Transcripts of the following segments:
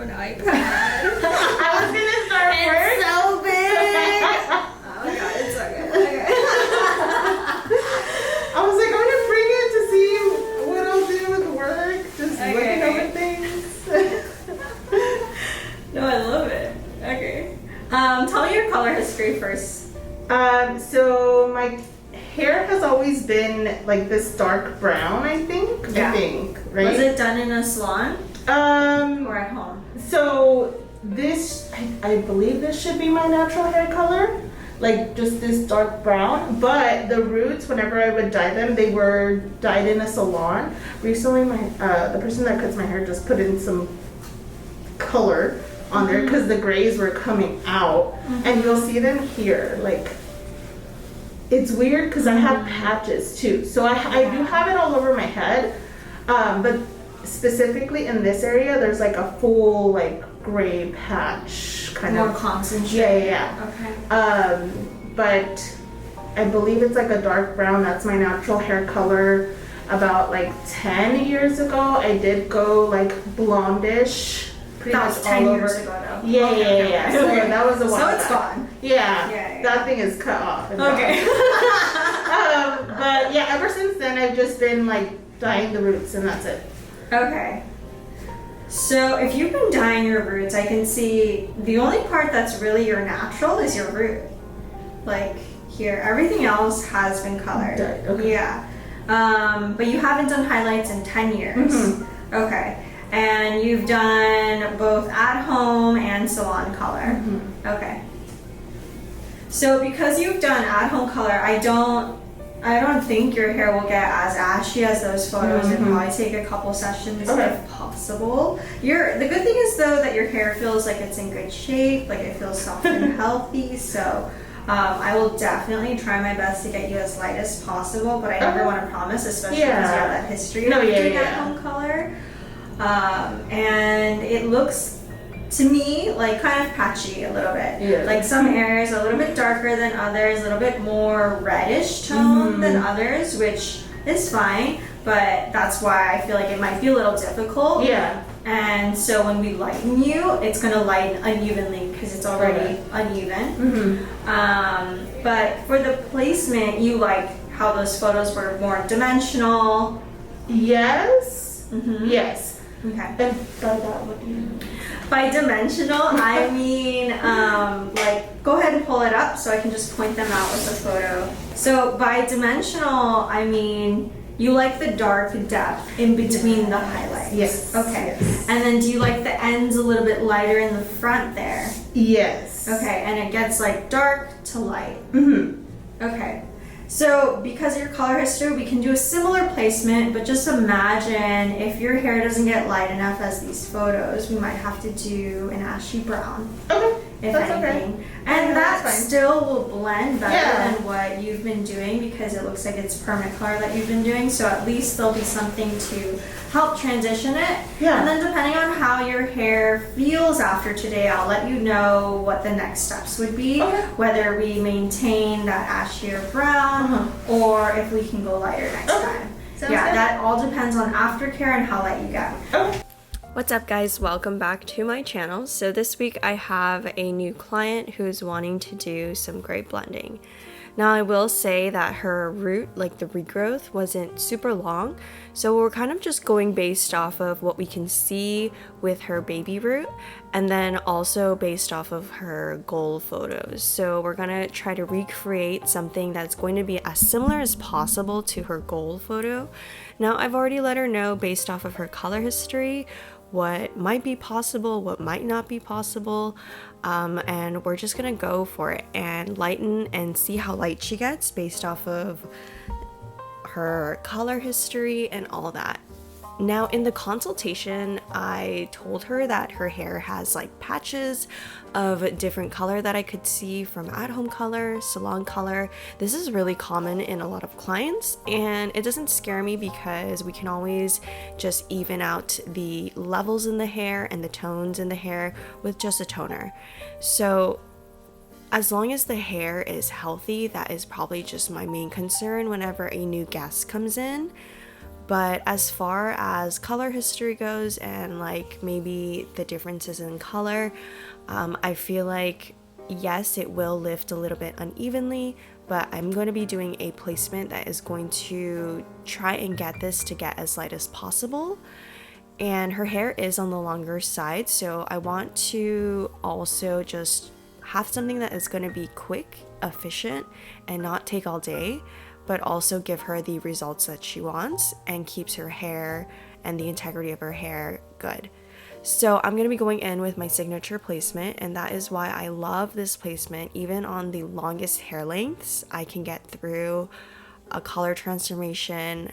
of an iPad. I was gonna start It's first. so big. Oh my god, it's so good. Okay. I was like, I'm gonna bring it to see what I'll do with work. Just looking over things. No, I love it. Okay. Tell me your color history first. So my hair has always been like this dark brown, I think. Yeah. I think, right? Was it done in a salon or at home? So this, I believe this should be my natural hair color. Like just this dark brown, but the roots, whenever I would dye them, they were dyed in a salon. Recently, the person that cuts my hair just put in some color on there because the grays were coming out, and you'll see them here. Like it's weird because I have patches too, so I do have it all over my head, but specifically in this area, there's like a full like gray patch kind More of concentrated. Yeah. Okay. But I believe it's like a dark brown. That's my natural hair color. About like 10 years ago, I did go like blondish. Pretty That much was 10 all years over. ago though. Yeah, Okay, yeah. So okay. that was a while So it's back. gone. Yeah, that thing is cut off. And gone. Okay. But yeah, ever since then, I've just been like dyeing the roots, and that's it. Okay. So if you've been dyeing your roots, I can see the only part that's really your natural is your root. Like here, everything else has been colored. Dyed, okay. Yeah. But you haven't done highlights in 10 years. Okay. And you've done both at home and salon color. Okay. So because you've done at home color, I don't think your hair will get as ashy as those photos. It'll probably take a couple sessions if possible. The good thing is though that your hair feels like it's in good shape, like it feels soft and healthy. So I will definitely try my best to get you as light as possible, but I never want to promise, especially because you have that history of doing at home color. And it looks to me like kind of patchy a little bit. Yeah. Like some areas a little bit darker than others, a little bit more reddish tone than others, which is fine, but that's why I feel like it might be a little difficult. Yeah. And so when we lighten you, it's going to lighten unevenly because it's already uneven. But for the placement, you like how those photos were more dimensional. Yes. Yes. Okay. And by that, what do you mean? By dimensional, I mean, like, go ahead and pull it up so I can just point them out with the photo. So by dimensional, I mean, you like the dark depth in between the highlights. Yes. Okay. Yes. And then do you like the ends a little bit lighter in the front there? Yes. Okay, and it gets like dark to light. Okay. So because of your color history, we can do a similar placement, but just imagine if your hair doesn't get light enough as these photos, we might have to do an ashy brown. Okay. If That's anything. okay. And Yeah, that that's fine. still will blend better Yeah. than what you've been doing because it looks like it's permanent color that you've been doing. So at least there'll be something to help transition it. Yeah. And then depending on how your hair feels after today, I'll let you know what the next steps would be. Okay. Whether we maintain that ashier brown or if we can go lighter next time. Sounds Yeah, good. that all depends on aftercare and how light you get. Okay. What's up guys, welcome back to my channel. So this week I have a new client who's wanting to do some gray blending. Now I will say that her root, like the regrowth, wasn't super long, so we're kind of just going based off of what we can see with her baby root and then also based off of her goal photos. So we're gonna try to recreate something that's going to be as similar as possible to her goal photo. Now I've already let her know based off of her color history what might be possible, what might not be possible, and we're just gonna go for it and lighten and see how light she gets based off of her color history and all that. Now in the consultation, I told her that her hair has like patches of different color that I could see from at-home color, salon color. This is really common in a lot of clients and it doesn't scare me because we can always just even out the levels in the hair and the tones in the hair with just a toner. So as long as the hair is healthy, that is probably just my main concern whenever a new guest comes in. But as far as color history goes and like maybe the differences in color, I feel like yes, it will lift a little bit unevenly, but I'm going to be doing a placement that is going to try and get this to get as light as possible. And her hair is on the longer side, so I want to also just have something that is going to be quick, efficient, and not take all day, but also give her the results that she wants and keeps her hair and the integrity of her hair good. So I'm going to be going in with my signature placement, and that is why I love this placement. Even on the longest hair lengths, I can get through a color transformation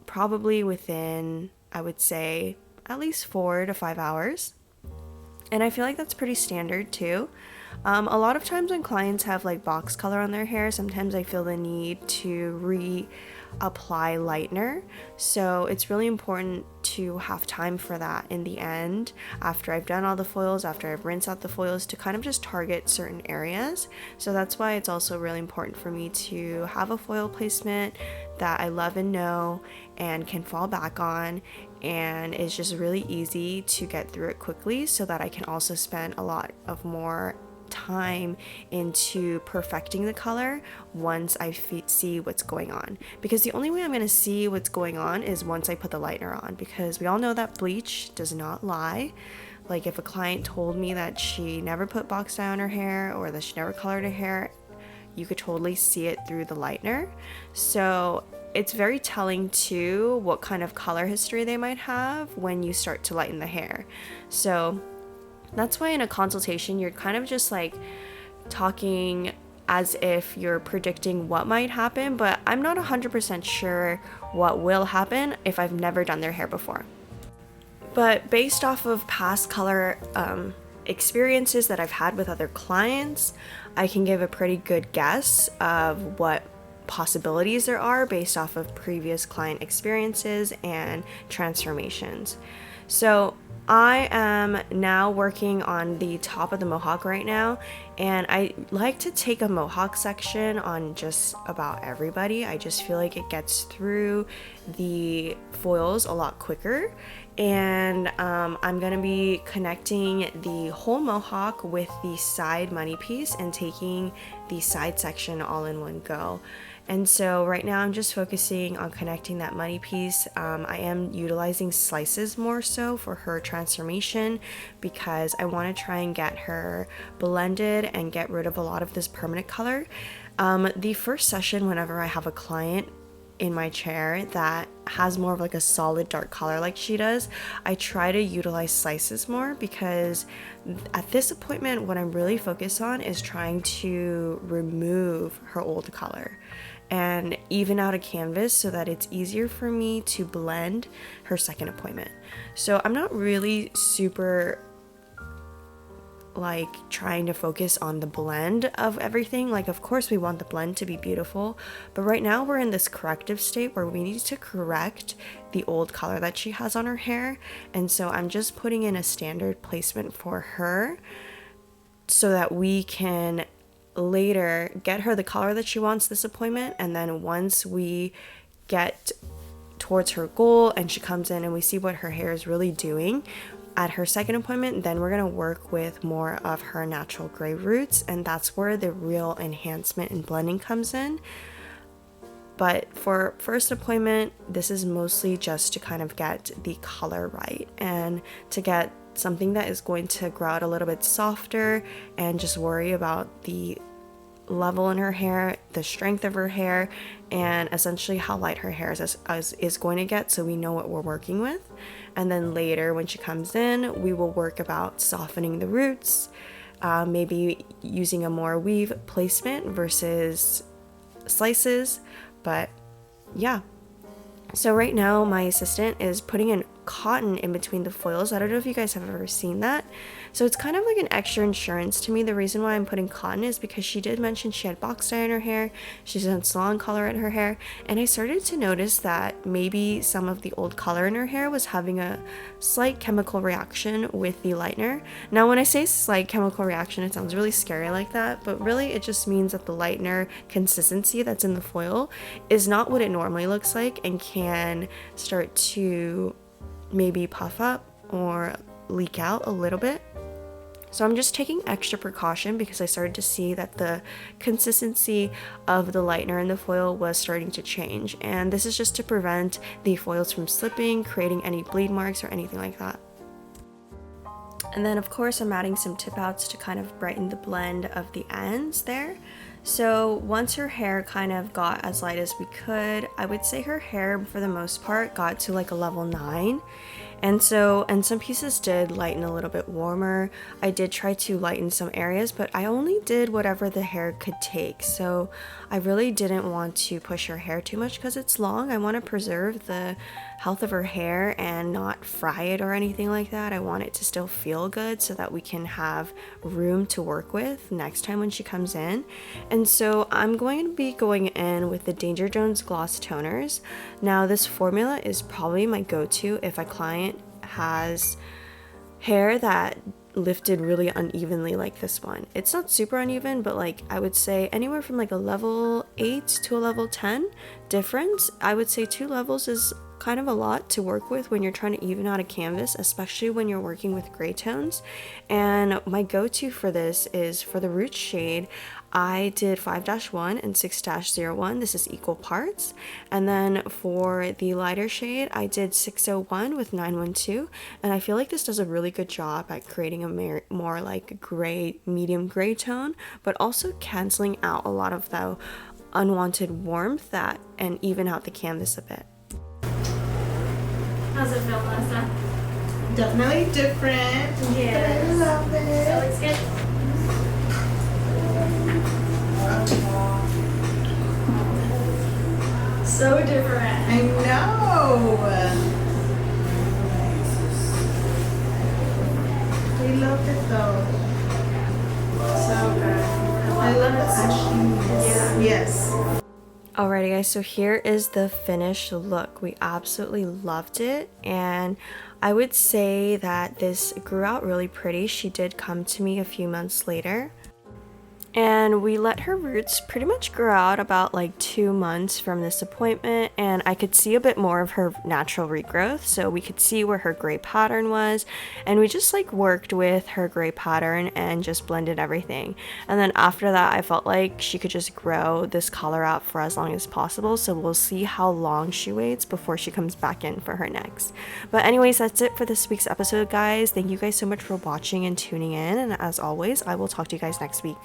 probably within, I would say, at least 4 to 5 hours. And I feel like that's pretty standard too. A lot of times when clients have like box color on their hair, sometimes I feel the need to reapply lightener. So it's really important to have time for that in the end, after I've done all the foils, after I've rinsed out the foils, to kind of just target certain areas. So that's why it's also really important for me to have a foil placement that I love and know and can fall back on, and it's just really easy to get through it quickly, so that I can also spend a lot of more time into perfecting the color once I see what's going on. Because the only way I'm going to see what's going on is once I put the lightener on, because we all know that bleach does not lie. Like if a client told me that she never put box dye on her hair or that she never colored her hair, you could totally see it through the lightener. So it's very telling too what kind of color history they might have when you start to lighten the hair. So that's why in a consultation, you're kind of just like talking as if you're predicting what might happen, but I'm not 100% sure what will happen if I've never done their hair before. But based off of past color experiences that I've had with other clients, I can give a pretty good guess of what possibilities there are based off of previous client experiences and transformations. So I am now working on the top of the mohawk right now, and I like to take a mohawk section on just about everybody. I just feel like it gets through the foils a lot quicker, and I'm gonna be connecting the whole mohawk with the side money piece and taking the side section all in one go. And so right now I'm just focusing on connecting that money piece. I am utilizing slices more so for her transformation, because I want to try and get her blended and get rid of a lot of this permanent color. The first session, whenever I have a client in my chair that has more of like a solid dark color like she does, I try to utilize slices more, because at this appointment what I'm really focused on is trying to remove her old color and even out a canvas so that it's easier for me to blend her second appointment. So I'm not really super like trying to focus on the blend of everything. Like of course we want the blend to be beautiful, but right now we're in this corrective state where we need to correct the old color that she has on her hair. And so I'm just putting in a standard placement for her so that we can later get her the color that she wants this appointment. And then once we get towards her goal and she comes in and we see what her hair is really doing at her second appointment, then we're going to work with more of her natural gray roots, and that's where the real enhancement and blending comes in. But for first appointment, this is mostly just to kind of get the color right and to get something that is going to grow out a little bit softer, and just worry about the level in her hair, the strength of her hair, and essentially how light her hair is going to get, so we know what we're working with. And then later when she comes in, we will work about softening the roots, maybe using a more weave placement versus slices. But yeah, so right now my assistant is putting in cotton in between the foils. I don't know if you guys have ever seen that. So it's kind of like an extra insurance to me. The reason why I'm putting cotton is because she did mention she had box dye in her hair, she's done salon color in her hair, and I started to notice that maybe some of the old color in her hair was having a slight chemical reaction with the lightener. Now when I say slight chemical reaction, it sounds really scary like that, but really it just means that the lightener consistency that's in the foil is not what it normally looks like and can start to maybe puff up or leak out a little bit. So I'm just taking extra precaution because I started to see that the consistency of the lightener in the foil was starting to change, and this is just to prevent the foils from slipping, creating any bleed marks or anything like that. And then of course I'm adding some tip outs to kind of brighten the blend of the ends there. So once her hair kind of got as light as we could, I would say her hair for the most part got to like a level 9. And some pieces did lighten a little bit warmer. I did try to lighten some areas, but I only did whatever the hair could take. So I really didn't want to push her hair too much because it's long. I want to preserve the health of her hair and not fry it or anything like that. I want it to still feel good so that we can have room to work with next time when she comes in. And so I'm going to be going in with the Danger Jones Gloss Toners. Now this formula is probably my go-to if a client has hair that lifted really unevenly like this one. It's not super uneven, but like I would say anywhere from like a level 8 to a level 10 difference. I would say 2 levels is kind of a lot to work with when you're trying to even out a canvas, especially when you're working with gray tones. And my go-to for this is for the root shade, I did 5-1 and 6-01. This is equal parts. And then for the lighter shade, I did 601 with 912. And I feel like this does a really good job at creating a more like gray, medium gray tone, but also canceling out a lot of the unwanted warmth that and even out the canvas a bit. How's it feel, Melissa? Definitely different. Yes. I love It it. looks good. So different. I know. We love it though. So good. I love the ashy. Yeah. Yes. Alrighty guys, so here is the finished look. We absolutely loved it, and I would say that this grew out really pretty. She did come to me a few months later, and we let her roots pretty much grow out about like 2 months from this appointment, and I could see a bit more of her natural regrowth, so we could see where her gray pattern was, and we just like worked with her gray pattern and just blended everything. And then after that I felt like she could just grow this color out for as long as possible, so we'll see how long she waits before she comes back in for her next. But anyways, that's it for this week's episode, guys. Thank you guys so much for watching and tuning in, and as always, I will talk to you guys next week.